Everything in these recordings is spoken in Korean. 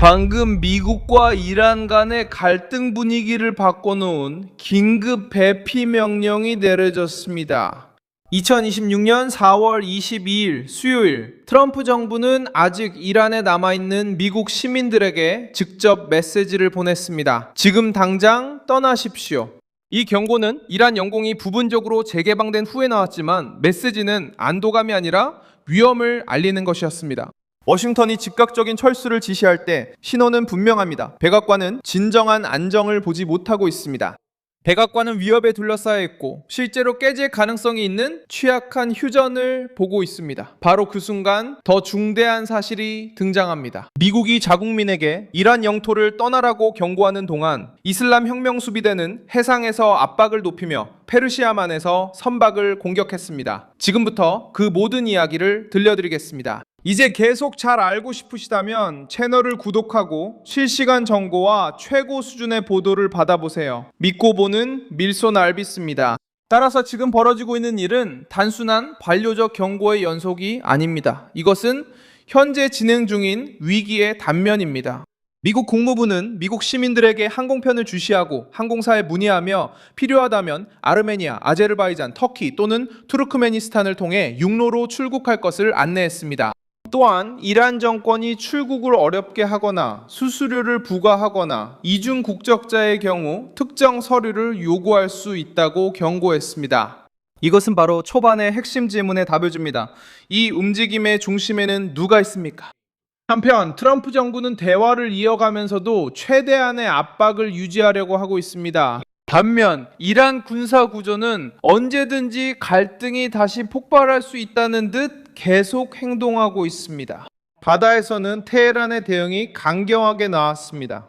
방금 미국과 이란 간의 갈등 분위기를 바꿔놓은 긴급 배피 명령이 내려졌습니다. 2026년 4월 22일 수요일, 트럼프 정부는 아직 이란에 남아있는 미국 시민들에게 직접 메시지를 보냈습니다. 지금 당장 떠나십시오. 이 경고는 이란 영공이 부분적으로 재개방된 후에 나왔지만 메시지는 안도감이 아니라 위험을 알리는 것이었습니다. 워싱턴이 즉각적인 철수를 지시할 때 신호는 분명합니다. 백악관은 진정한 안정을 보지 못하고 있습니다. 백악관은 위협에 둘러싸여 있고 실제로 깨질 가능성이 있는 취약한 휴전을 보고 있습니다. 바로 그 순간 더 중대한 사실이 등장합니다. 미국이 자국민에게 이란 영토를 떠나라고 경고하는 동안 이슬람 혁명 수비대는 해상에서 압박을 높이며 페르시아만에서 선박을 공격했습니다. 지금부터 그 모든 이야기를 들려드리겠습니다. 이제 계속 잘 알고 싶으시다면 채널을 구독하고 실시간 정보와 최고 수준의 보도를 받아보세요. 믿고 보는 밀소날비스입니다. 따라서 지금 벌어지고 있는 일은 단순한 반려적 경고의 연속이 아닙니다. 이것은 현재 진행 중인 위기의 단면입니다. 미국 국무부는 미국 시민들에게 항공편을 주시하고 항공사에 문의하며 필요하다면 아르메니아, 아제르바이잔, 터키 또는 투르크메니스탄을 통해 육로로 출국할 것을 안내했습니다. 또한 이란 정권이 출국을 어렵게 하거나 수수료를 부과하거나 이중 국적자의 경우 특정 서류를 요구할 수 있다고 경고했습니다. 이것은 바로 초반의 핵심 질문에 답을 줍니다. 이 움직임의 중심에는 누가 있습니까? 한편 트럼프 정부는 대화를 이어가면서도 최대한의 압박을 유지하려고 하고 있습니다. 반면 이란 군사 구조는 언제든지 갈등이 다시 폭발할 수 있다는 듯 계속 행동하고 있습니다. 바다에서는 테헤란의 대응이 강경하게 나왔습니다.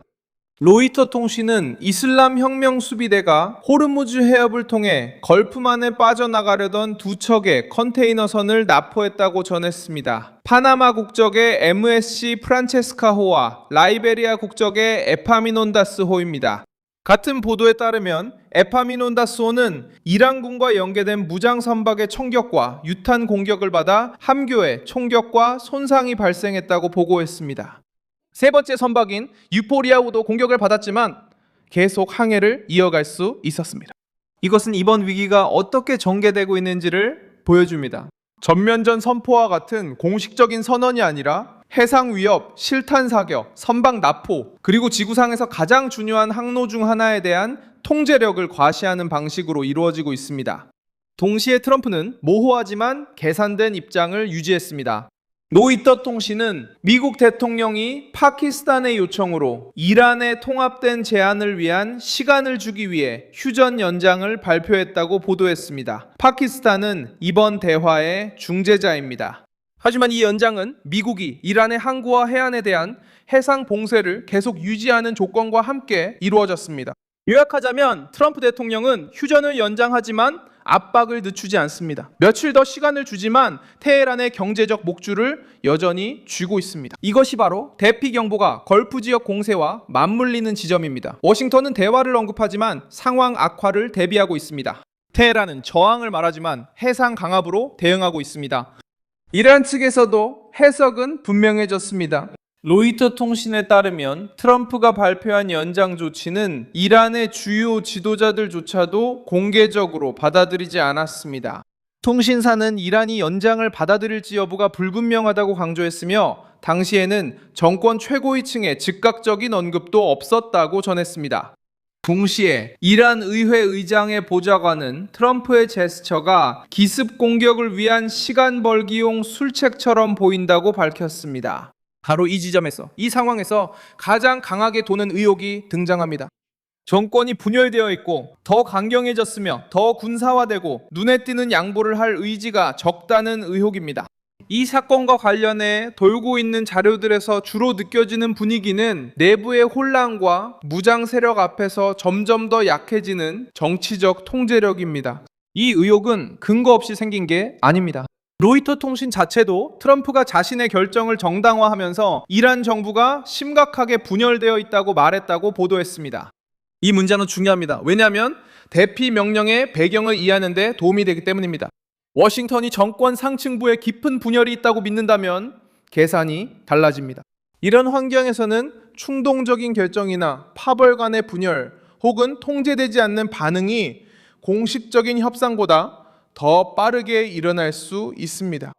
로이터 통신은 이슬람 혁명 수비대가 호르무즈 해협을 통해 걸프만에 빠져나가려던 두 척의 컨테이너선을 납포했다고 전했습니다. 파나마 국적의 MSC 프란체스카호와 라이베리아 국적의 에파미논다스호입니다. 같은 보도에 따르면 에파미논다스호는 이란군과 연계된 무장 선박의 총격과 유탄 공격을 받아 함교에 총격과 손상이 발생했다고 보고했습니다. 세 번째 선박인 유포리아호도 공격을 받았지만 계속 항해를 이어갈 수 있었습니다. 이것은 이번 위기가 어떻게 전개되고 있는지를 보여줍니다. 전면전 선포와 같은 공식적인 선언이 아니라 해상 위협, 실탄 사격, 선박 납포, 그리고 지구상에서 가장 중요한 항로 중 하나에 대한 통제력을 과시하는 방식으로 이루어지고 있습니다. 동시에 트럼프는 모호하지만 계산된 입장을 유지했습니다. 로이터 통신은 미국 대통령이 파키스탄의 요청으로 이란의 통합된 제안을 위한 시간을 주기 위해 휴전 연장을 발표했다고 보도했습니다. 파키스탄은 이번 대화의 중재자입니다. 하지만 이 연장은 미국이 이란의 항구와 해안에 대한 해상 봉쇄를 계속 유지하는 조건과 함께 이루어졌습니다. 요약하자면 트럼프 대통령은 휴전을 연장하지만 압박을 늦추지 않습니다. 며칠 더 시간을 주지만 테헤란의 경제적 목줄을 여전히 쥐고 있습니다. 이것이 바로 대피 경보가 걸프 지역 공세와 맞물리는 지점입니다. 워싱턴은 대화를 언급하지만 상황 악화를 대비하고 있습니다. 테헤란은 저항을 말하지만 해상 강압으로 대응하고 있습니다. 이란 측에서도 해석은 분명해졌습니다. 로이터 통신에 따르면 트럼프가 발표한 연장 조치는 이란의 주요 지도자들조차도 공개적으로 받아들이지 않았습니다. 통신사는 이란이 연장을 받아들일지 여부가 불분명하다고 강조했으며 당시에는 정권 최고위층의 즉각적인 언급도 없었다고 전했습니다. 동시에 이란 의회 의장의 보좌관은 트럼프의 제스처가 기습 공격을 위한 시간 벌기용 술책처럼 보인다고 밝혔습니다. 바로 이 지점에서, 이 상황에서 가장 강하게 도는 의혹이 등장합니다. 정권이 분열되어 있고 더 강경해졌으며 더 군사화되고 눈에 띄는 양보를 할 의지가 적다는 의혹입니다. 이 사건과 관련해 돌고 있는 자료들에서 주로 느껴지는 분위기는 내부의 혼란과 무장 세력 앞에서 점점 더 약해지는 정치적 통제력입니다. 이 의혹은 근거 없이 생긴 게 아닙니다. 로이터 통신 자체도 트럼프가 자신의 결정을 정당화하면서 이란 정부가 심각하게 분열되어 있다고 말했다고 보도했습니다. 이 문제는 중요합니다. 왜냐하면 대피 명령의 배경을 이해하는 데 도움이 되기 때문입니다. 워싱턴이 정권 상층부에 깊은 분열이 있다고 믿는다면 계산이 달라집니다. 이런 환경에서는 충동적인 결정이나 파벌 간의 분열 혹은 통제되지 않는 반응이 공식적인 협상보다 더 빠르게 일어날 수 있습니다.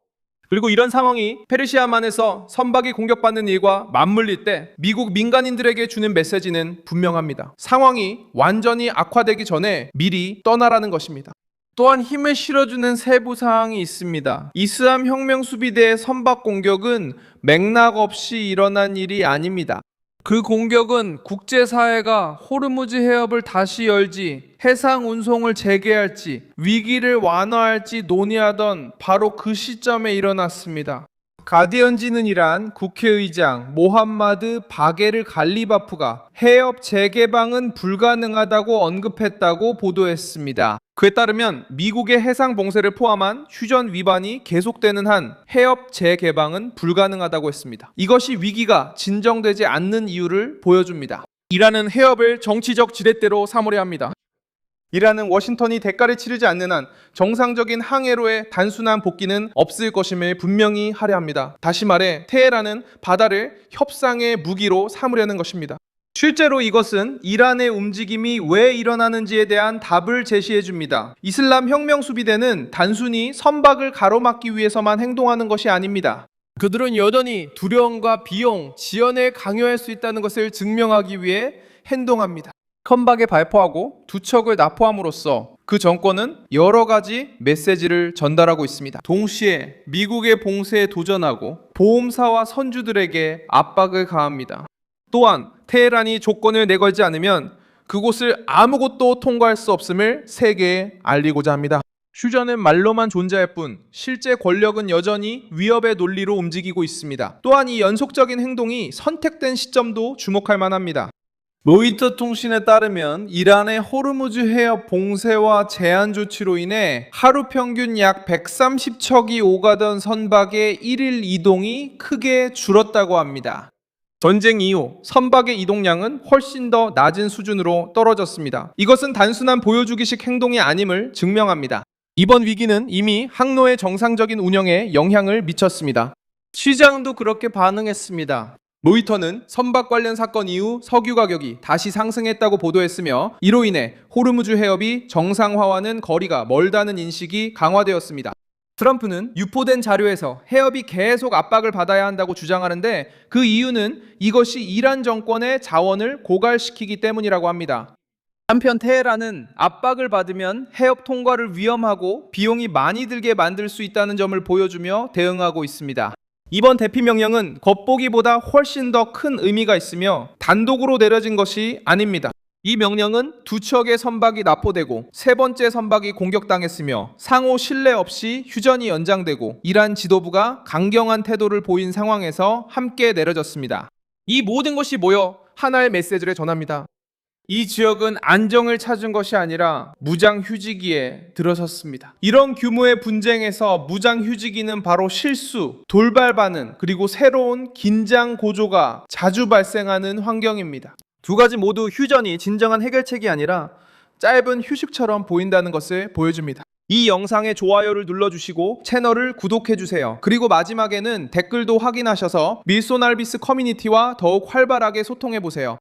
그리고 이런 상황이 페르시아만에서 선박이 공격받는 일과 맞물릴 때 미국 민간인들에게 주는 메시지는 분명합니다. 상황이 완전히 악화되기 전에 미리 떠나라는 것입니다. 또한 힘을 실어주는 세부 사항이 있습니다. 이슬람 혁명 수비대의 선박 공격은 맥락 없이 일어난 일이 아닙니다. 그 공격은 국제사회가 호르무즈 해협을 다시 열지, 해상 운송을 재개할지, 위기를 완화할지 논의하던 바로 그 시점에 일어났습니다. 가디언지는 이란 국회의장 모함마드 바게르 갈리바프가 해협 재개방은 불가능하다고 언급했다고 보도했습니다. 그에 따르면 미국의 해상 봉쇄를 포함한 휴전 위반이 계속되는 한 해협 재개방은 불가능하다고 했습니다. 이것이 위기가 진정되지 않는 이유를 보여줍니다. 이란은 해협을 정치적 지렛대로 삼으려 합니다. 이란은 워싱턴이 대가를 치르지 않는 한 정상적인 항해로의 단순한 복귀는 없을 것임을 분명히 하려 합니다. 다시 말해 테헤란은 바다를 협상의 무기로 삼으려는 것입니다. 실제로 이것은 이란의 움직임이 왜 일어나는지에 대한 답을 제시해 줍니다. 이슬람 혁명 수비대는 단순히 선박을 가로막기 위해서만 행동하는 것이 아닙니다. 그들은 여전히 두려움과 비용, 지연을 강요할 수 있다는 것을 증명하기 위해 행동합니다. 선박에 발포하고 두 척을 납포함으로써 그 정권은 여러 가지 메시지를 전달하고 있습니다. 동시에 미국의 봉쇄에 도전하고 보험사와 선주들에게 압박을 가합니다. 또한 테헤란이 조건을 내걸지 않으면 그곳을 아무것도 통과할 수 없음을 세계에 알리고자 합니다. 휴전은 말로만 존재할 뿐 실제 권력은 여전히 위협의 논리로 움직이고 있습니다. 또한 이 연속적인 행동이 선택된 시점도 주목할 만합니다. 로이터 통신에 따르면 이란의 호르무즈 해협 봉쇄와 제한 조치로 인해 하루 평균 약 130척이 오가던 선박의 1일 이동이 크게 줄었다고 합니다. 전쟁 이후 선박의 이동량은 훨씬 더 낮은 수준으로 떨어졌습니다. 이것은 단순한 보여주기식 행동이 아님을 증명합니다. 이번 위기는 이미 항로의 정상적인 운영에 영향을 미쳤습니다. 시장도 그렇게 반응했습니다. 로이터는 선박 관련 사건 이후 석유 가격이 다시 상승했다고 보도했으며 이로 인해 호르무즈 해협이 정상화와는 거리가 멀다는 인식이 강화되었습니다. 트럼프는 유포된 자료에서 해협이 계속 압박을 받아야 한다고 주장하는데 그 이유는 이것이 이란 정권의 자원을 고갈시키기 때문이라고 합니다. 한편 테헤란은 압박을 받으면 해협 통과를 위험하고 비용이 많이 들게 만들 수 있다는 점을 보여주며 대응하고 있습니다. 이번 대피 명령은 겉보기보다 훨씬 더 큰 의미가 있으며 단독으로 내려진 것이 아닙니다. 이 명령은 두 척의 선박이 납포되고 세 번째 선박이 공격당했으며 상호 신뢰 없이 휴전이 연장되고 이란 지도부가 강경한 태도를 보인 상황에서 함께 내려졌습니다. 이 모든 것이 모여 하나의 메시지를 전합니다. 이 지역은 안정을 찾은 것이 아니라 무장 휴지기에 들어섰습니다. 이런 규모의 분쟁에서 무장 휴지기는 바로 실수, 돌발 반응, 그리고 새로운 긴장 고조가 자주 발생하는 환경입니다. 두 가지 모두 휴전이 진정한 해결책이 아니라 짧은 휴식처럼 보인다는 것을 보여줍니다. 이 영상에 좋아요를 눌러주시고 채널을 구독해주세요. 그리고 마지막에는 댓글도 확인하셔서 밀소날비스 커뮤니티와 더욱 활발하게 소통해보세요.